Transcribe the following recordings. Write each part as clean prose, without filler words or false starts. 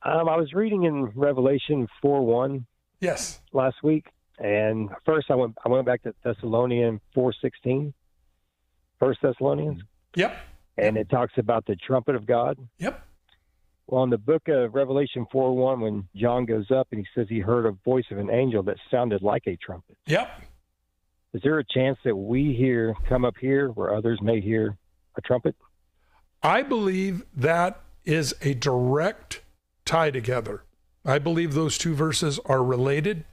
I was reading in Revelation 4:1 Yes. last week, and first I went back to Thessalonians 4:16, First Thessalonians, Yep. and it talks about the trumpet of God. Yep. Well, in the book of Revelation 4:1, when John goes up and he says he heard a voice of an angel that sounded like a trumpet. Yep. Is there a chance that we come up here where others may hear a trumpet? I believe that is a direct tie together. I believe those two verses are related.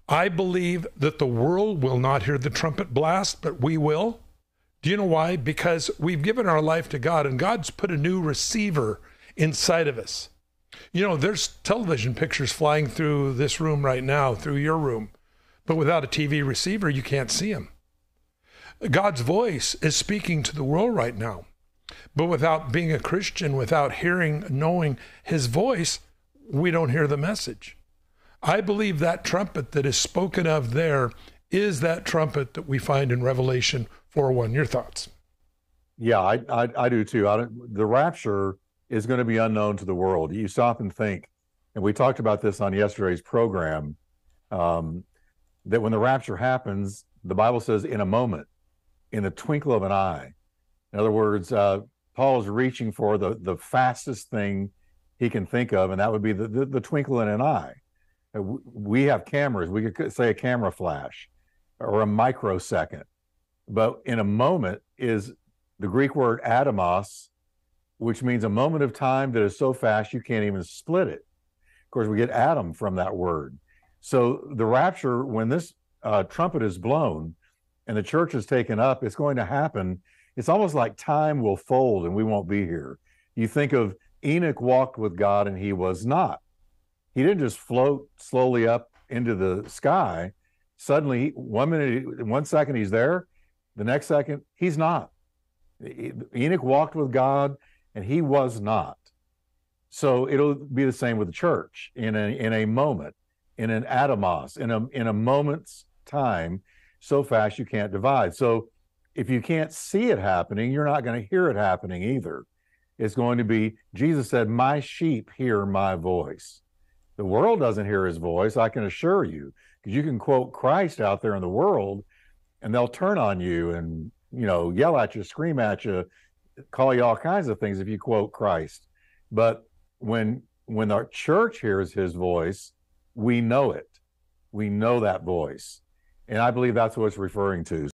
I believe that the world will not hear the trumpet blast, but we will. Do you know why? Because we've given our life to God, and God's put a new receiver inside of us. You know, there's television pictures flying through this room right now, through your room, but without a TV receiver, you can't see them. God's voice is speaking to the world right now, but without being a Christian, without knowing his voice, we don't hear the message. I believe that trumpet that is spoken of there is that trumpet that we find in Revelation 4:1. Your thoughts? Yeah, I do too. The rapture is going to be unknown to the world. You stop and think, and we talked about this on yesterday's program, that when the rapture happens, the Bible says in a moment, in the twinkle of an eye. In other words, Paul's reaching for the fastest thing he can think of, and that would be the twinkle in an eye. We have cameras. We could say a camera flash or a microsecond. But in a moment is the Greek word atomos, which means a moment of time that is so fast you can't even split it. Of course, we get atom from that word. So the rapture, when this trumpet is blown and the church is taken up, it's going to happen. It's almost like time will fold and we won't be here. You think of Enoch walked with God and he was not. He didn't just float slowly up into the sky. Suddenly, 1 minute, 1 second he's there, the next second he's not. Enoch walked with God and he was not. So it'll be the same with the church in a moment, in an atomos, in a moment's time, so fast you can't divide. So if you can't see it happening, you're not going to hear it happening either. It's going to be, Jesus said, my sheep hear my voice. The world doesn't hear his voice, I can assure you, because you can quote Christ out there in the world and they'll turn on you and, yell at you, scream at you, call you all kinds of things if you quote Christ. But when our church hears his voice, we know it. We know that voice. And I believe that's what it's referring to.